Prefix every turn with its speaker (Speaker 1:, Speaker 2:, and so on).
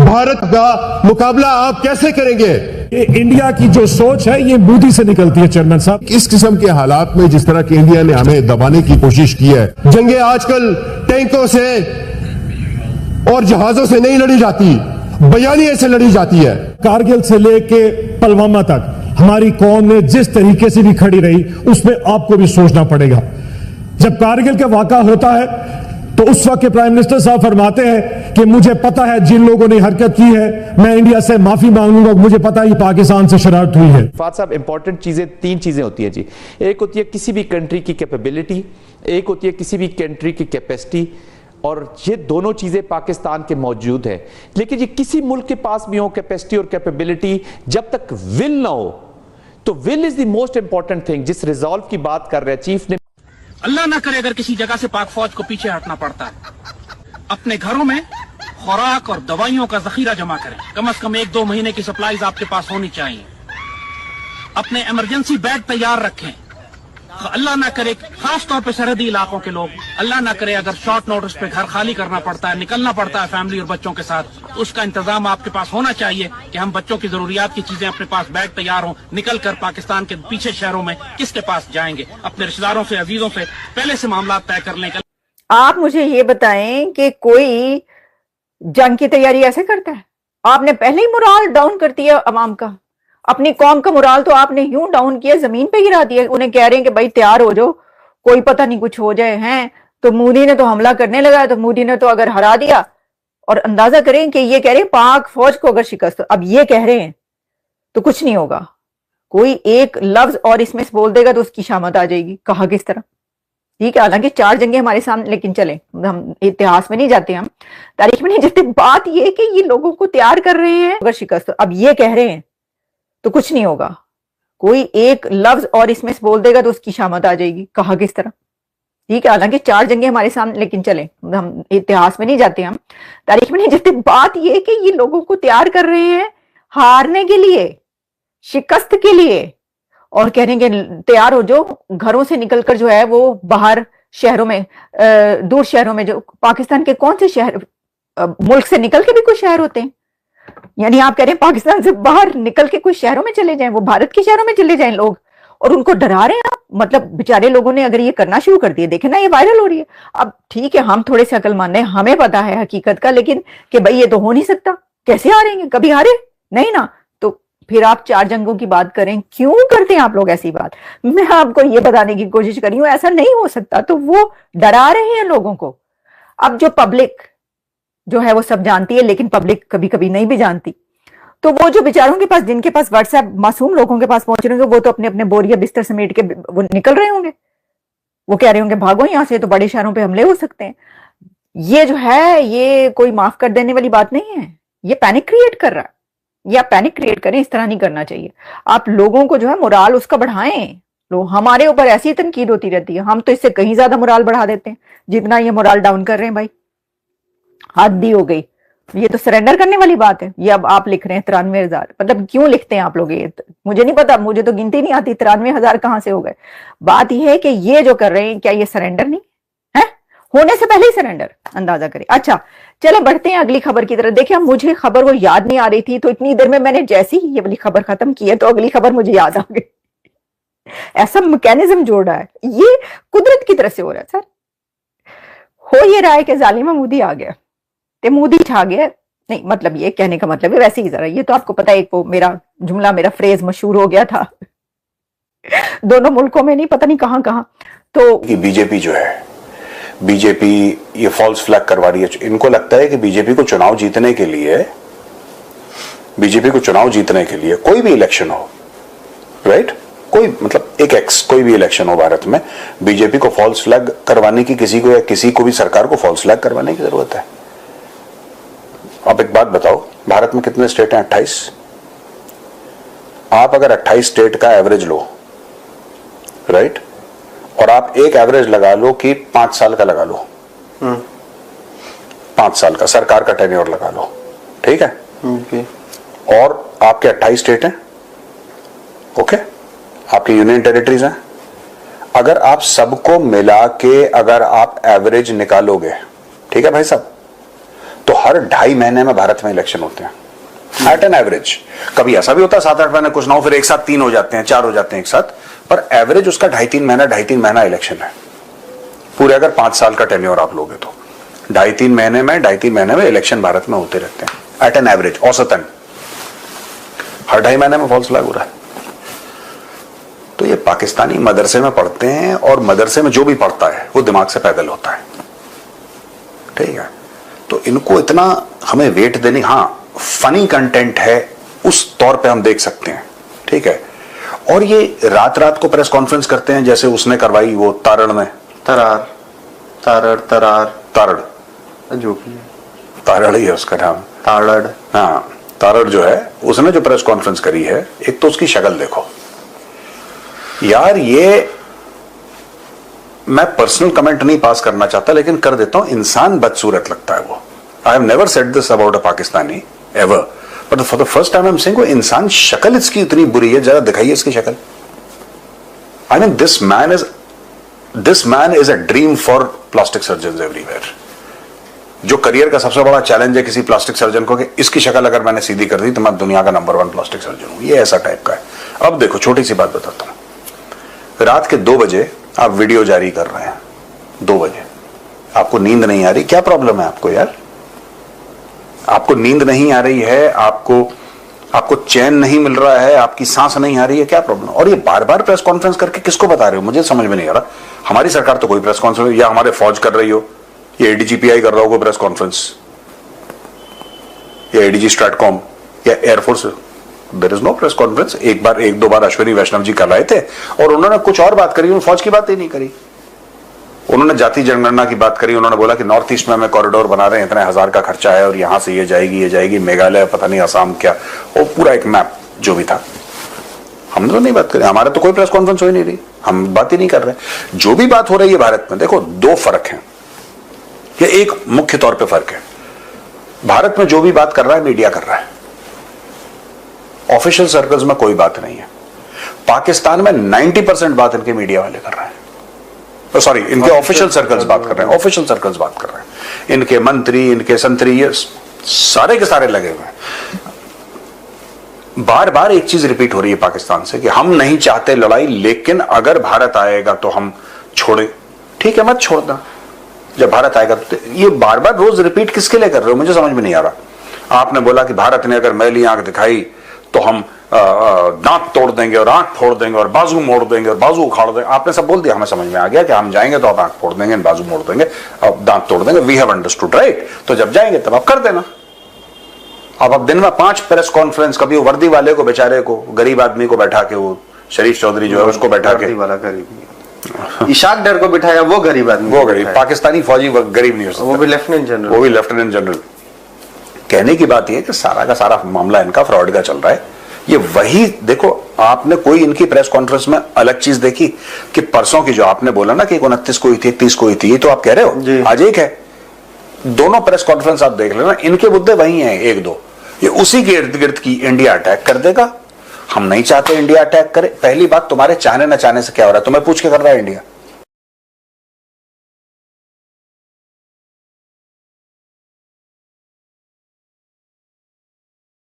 Speaker 1: भारत का मुकाबला आप कैसे करेंगे?
Speaker 2: इंडिया की जो सोच है ये मोदी से निकलती है चेयरमैन साहब।
Speaker 1: इस किस्म के हालात में जिस तरह की इंडिया ने हमें दबाने की कोशिश की है, जंगें आजकल टैंकों से और जहाजों से नहीं लड़ी जाती, बयानिए से लड़ी जाती है।
Speaker 2: कारगिल से लेके पुलवामा तक हमारी कौम ने जिस तरीके से भी खड़ी रही, उसमें आपको भी सोचना पड़ेगा। जब कारगिल का वाक़ा होता है तो उस वक्त के प्राइम मिनिस्टर साहब फरमाते हैं कि मुझे पता है जिन लोगों ने हरकत की है, मैं इंडिया से माफी मांगूंगा, मुझे पता है पाकिस्तान से शरारत हुई है।
Speaker 3: फाद साहब, इंपॉर्टेंट चीजें, तीन चीजें होती हैं जी। एक होती है किसी भी कंट्री की कैपेबिलिटी, एक होती है किसी भी कंट्री की कैपेसिटी, और ये दोनों चीजें पाकिस्तान के मौजूद है। लेकिन ये किसी मुल्क के पास भी हो कैपेसिटी और कैपेबिलिटी, जब तक विल ना हो, तो will is the most important thing. जिस रिजॉल्व की बात कर रहे हैं चीफ ने,
Speaker 4: अल्लाह ना करे अगर किसी जगह से पाक फौज को पीछे हटना पड़ता है, अपने घरों में खुराक और दवाइयों का जखीरा जमा करें। कम से कम 1-2 महीने की सप्लाईज आपके पास होनी चाहिए। अपने इमरजेंसी बेड तैयार रखें। अल्लाह ना करे, खास तौर पे सरहदी इलाकों के लोग, अल्लाह ना करे अगर शॉर्ट नोटिस पे घर खाली करना पड़ता है, निकलना पड़ता है फैमिली और बच्चों के साथ, तो उसका इंतजाम आपके पास होना चाहिए कि हम बच्चों की जरूरियात की चीजें अपने पास बैग तैयार हों, निकल कर पाकिस्तान के पीछे शहरों में किसके पास जाएंगे, अपने रिश्तेदारों से, अजीजों से पहले से मामला तय कर लें।
Speaker 5: आप मुझे ये बताएं कि कोई जंग की तैयारी ऐसे करता है? आपने पहले ही मोराल डाउन कर दिया अवाम का। अपनी कौम का मोराल तो आपने यूं डाउन किया, जमीन पे गिरा दिया। उन्हें कह रहे हैं कि भाई तैयार हो जाओ, कोई पता नहीं कुछ हो जाए। हैं तो मोदी ने तो हमला करने लगा, तो मोदी ने तो अगर हरा दिया, और अंदाजा करें कि ये कह रहे हैं पाक फौज को अगर शिकस्त, अब ये कह रहे हैं तो कुछ नहीं होगा। कोई एक लफ्ज और इसमें बोल देगा तो उसकी शामत आ जाएगी। कहा किस तरह? ठीक है, हालांकि 4 जंगें हमारे सामने, लेकिन चले हम इतिहास में नहीं जाते, हम तारीख में नहीं जाते। बात ये कि ये लोगों को तैयार कर रहे हैं अगर शिकस्त, अब ये कह रहे हैं तो कुछ नहीं होगा। कोई एक लफ्ज और इसमें बोल देगा तो उसकी शामत आ जाएगी। कहा किस तरह? ठीक है, हालांकि 4 जंगें हमारे सामने, लेकिन चले हम इतिहास में नहीं जाते, हम तारीख में नहीं जाते। बात यह कि ये लोगों को तैयार कर रहे हैं हारने के लिए, शिकस्त के लिए, और कह रहे हैं कि तैयार हो जाओ। घरों से निकलकर जो है वो बाहर शहरों में, दूर शहरों में, जो पाकिस्तान के कौन से शहर, मुल्क से निकल के भी कुछ शहर होते हैं, यानी आप कह रहे हैं पाकिस्तान से बाहर निकल के कुछ शहरों में चले जाएं, वो भारत के शहरों में चले जाएं लोग, और उनको डरा रहे हैं आप। मतलब बेचारे लोगों ने अगर ये करना शुरू कर दिया, देखे ना ये वायरल हो रही है। अब ठीक है, हम थोड़े से अकलमंद हैं, हमें पता है हकीकत का, लेकिन कि भाई ये तो हो नहीं सकता, कैसे हारेंगे? कभी हारे नहीं ना। तो फिर आप 4 जंगों की बात करें, क्यों करते हैं आप लोग ऐसी बात? मैं आपको ये बताने की कोशिश करी हूं ऐसा नहीं हो सकता, तो वो डरा रहे हैं लोगों को। अब जो पब्लिक जो है वो सब जानती है, लेकिन पब्लिक कभी कभी नहीं भी जानती, तो वो जो बेचारों के पास, जिनके पास व्हाट्सएप मासूम लोगों के पास पहुंच रहे होंगे, वो तो अपने अपने बोरिया बिस्तर समेट के वो निकल रहे होंगे। वो कह रहे होंगे भागो यहां से, तो बड़े शहरों पे हमले हो सकते हैं। ये जो है ये कोई माफ कर देने वाली बात नहीं है, ये पैनिक क्रिएट कर रहा है। या पैनिक क्रिएट करें, इस तरह नहीं करना चाहिए। आप लोगों को जो है मोराल उसका बढ़ाएं। लोग हमारे ऊपर ऐसी तनकीद होती रहती है, हम तो इससे कहीं ज्यादा मोराल बढ़ा देते हैं जितना ये मोराल डाउन कर रहे हैं। भाई हद ही हो गई, ये तो सरेंडर करने वाली बात है। ये अब आप लिख रहे हैं 93,000, मतलब क्यों लिखते हैं आप लोग? ये मुझे नहीं पता, मुझे तो गिनती नहीं आती, 93,000 कहां से हो गए। बात यह है कि ये जो कर रहे हैं, क्या ये सरेंडर नहीं है? होने से पहले ही सरेंडर, अंदाजा करें। अच्छा चले बढ़ते हैं अगली खबर की तरफ। देखिए मुझे खबर वो याद नहीं आ रही थी, तो इतनी देर में मैंने जैसी ही ये वाली खबर खत्म की है तो अगली खबर मुझे याद आ गई। ऐसा मैकेनिज्म जोड़ रहा है, ये कुदरत की तरफ से हो रहा है। सर हो ये रहा है कि जालिमा मोदी आ गया, ते मोदी छा गया, नहीं मतलब ये कहने का मतलब है वैसे ही जरा, ये तो आपको पता है, एक वो मेरा जुमला, मेरा फ्रेज मशहूर हो गया था दोनों मुल्कों में, नहीं पता नहीं कहां कहां। तो
Speaker 6: बीजेपी जो है, बीजेपी ये फॉल्स फ्लैग करवा रही है। इनको लगता है कि बीजेपी को चुनाव जीतने के लिए, बीजेपी को चुनाव जीतने के लिए कोई भी इलेक्शन हो, राइट, कोई मतलब एक एक्स कोई भी इलेक्शन हो भारत में, बीजेपी को फॉल्स फ्लैग करवाने की, किसी को या किसी को भी सरकार को फॉल्स फ्लैग करवाने की जरूरत है। आप एक बात बताओ, भारत में कितने स्टेट हैं? 28। आप अगर 28 स्टेट का एवरेज लो, राइट, और आप एक एवरेज लगा लो कि 5 साल का लगा लो, 5 साल का सरकार का टेन्योर लगा लो, ठीक है, और आपके 28 स्टेट हैं, ओके, आपकी यूनियन टेरिटरीज हैं। अगर आप सबको मिला के अगर आप एवरेज निकालोगे, ठीक है भाई साहब, तो हर 2.5 महीने में भारत में इलेक्शन होते हैं एट एन एवरेज। कभी ऐसा भी होता है 7-8 महीने कुछ ना हो, फिर एक साथ 3 हो जाते हैं, 4 हो जाते हैं एक साथ, पर एवरेज उसका 2.5-3 महीना इलेक्शन है। पूरे अगर 5 साल का टेन्योर आप लोगे तो 2.5-3 महीने में इलेक्शन भारत में होते रहते हैं एट एन एवरेज, औसतन। हर 2.5 महीने में फॉल्स फ्लैग हो रहा है। तो ये पाकिस्तानी मदरसे में पढ़ते हैं, और मदरसे में जो भी पढ़ता है वो दिमाग से पैदल होता है, ठीक है। तो इनको इतना हमें वेट देनी, हाँ फनी कंटेंट है उस तौर पे हम देख सकते हैं, ठीक है। और ये रात रात को प्रेस कॉन्फ्रेंस करते हैं, जैसे उसने करवाई वो तारण में, तारड़
Speaker 7: जो भी
Speaker 6: तारड़ ही है उसका नाम,
Speaker 7: तारड़,
Speaker 6: हाँ तारड़ जो है, उसने जो प्रेस कॉन्फ्रेंस करी है, एक तो उसकी शक्ल देखो यार। ये मैं पर्सनल कमेंट नहीं पास करना चाहता, लेकिन कर देता हूं, इंसान बदसूरत लगता है वो। I have never said this about a Pakistani ever, but for the first time I am saying, वो इंसान शक्ल इसकी इतनी बुरी है, जरा दिखाइए इसकी शक्ल। I mean this man is a dream for plastic surgeon everywhere. जो करियर का सबसे बड़ा चैलेंज है किसी प्लास्टिक सर्जन को, कि इसकी शक्ल अगर मैंने सीधी कर दी तो मैं दुनिया का नंबर 1 प्लास्टिक सर्जन हूं, ये ऐसा टाइप का है। अब देखो छोटी सी बात बताता हूं, रात के 2 बजे आप वीडियो जारी कर रहे हैं, 2 बजे आपको नींद नहीं आ रही, क्या प्रॉब्लम है आपको यार? आपको नींद नहीं आ रही है, आपको चैन नहीं मिल रहा है, आपकी सांस नहीं आ रही है, क्या प्रॉब्लम? और ये बार बार प्रेस कॉन्फ्रेंस करके किसको बता रहे हो, मुझे समझ में नहीं आ रहा। हमारी सरकार तो कोई प्रेस कॉन्फ्रेंस, या हमारे फौज कर रही हो, या एडीजीपीआई कर रहा हो कोई प्रेस कॉन्फ्रेंस, या एडीजी स्ट्रैटकॉम, या air force, there is no press conference. एक दो बार अश्विनी वैष्णव जी कल आए थे और उन्होंने कुछ और बात करी, उन्होंने फौज की बात ही नहीं करी। उन्होंने जाति जनगणना की बात करी, उन्होंने बोला कि नॉर्थ ईस्ट में हमें कॉरिडोर बना रहे हैं, इतने 1000 का खर्चा है, और यहां से ये जाएगी मेघालय, पता नहीं असम, क्या वो पूरा एक मैप जो भी था। हमने तो नहीं बात करी, हमारा तो कोई प्रेस कॉन्फ्रेंस हो ही नहीं रही, हम बात ही नहीं कर रहे। जो भी बात हो रही है भारत में, देखो 2 फर्क है, ये एक मुख्य तौर पे फर्क है। भारत में जो भी बात कर रहा है मीडिया कर रहा है, ऑफिशियल सर्कल्स में कोई बात नहीं है। पाकिस्तान में 90% बात इनके मीडिया वाले कर रहे हैं, सॉरी इनके ऑफिशियल सर्कल्स बात कर रहे हैं, ऑफिशियल सर्कल्स बात कर रहे हैं। इनके मंत्री, इनके संतरी, ये सारे के सारे लगे हुए हैं। बार बार एक चीज रिपीट हो रही है पाकिस्तान से कि हम नहीं चाहते लड़ाई, लेकिन अगर भारत आएगा तो हम छोड़े। ठीक है, मत छोड़ना, जब भारत आएगा तो। ये बार बार रोज रिपीट किसके लिए कर रहे हो, मुझे समझ में नहीं आ रहा। आपने बोला कि भारत ने अगर मैली आंख दिखाई तो हम दांत तोड़ देंगे और आंख फोड़ देंगे और बाजू मोड़ देंगे और बाजू उखाड़ देंगे। आपने सब बोल दिया, हमें समझ में आ गया कि हम जाएंगे तो आप आंख फोड़ देंगे, बाजू मोड़ देंगे और दांत तोड़ देंगे। We have understood, right? तो जब जाएंगे तब आप कर देना। अब दिन में 5 प्रेस कॉन्फ्रेंस, कभी वो वर्दी वाले को, बेचारे को, गरीब आदमी को बैठा के, वो शरीफ चौधरी जो है उसको बैठा के,
Speaker 7: वाला गरीब इशाक डर को बिठाया, वो गरीब आदमी,
Speaker 6: वो गरीब पाकिस्तानी फौजी गरीब नहीं हो सकता,
Speaker 7: वो भी लेफ्टिनेंट जनरल,
Speaker 6: वो भी लेफ्टिनेंट जनरल। कहने की बात यह है कि सारा का सारा मामला इनका फ्रॉड का चल रहा है। ये वही देखो, आपने कोई इनकी प्रेस कॉन्फ्रेंस में अलग चीज देखी कि परसों की जो आपने बोला ना कि 29 को हुई थी, 30 को हुई थी, ये तो आप कह रहे हो आज एक है। दोनों प्रेस कॉन्फ्रेंस आप देख लेना, इनके मुद्दे वही हैं, 1-2। ये उसी के इर्द गिर्द की इंडिया अटैक कर देगा। हम नहीं चाहते इंडिया अटैक करे। पहली बात, तुम्हारे चाहने न चाहने से क्या हो रहा है, तुम्हें पूछ के कर रहा है इंडिया।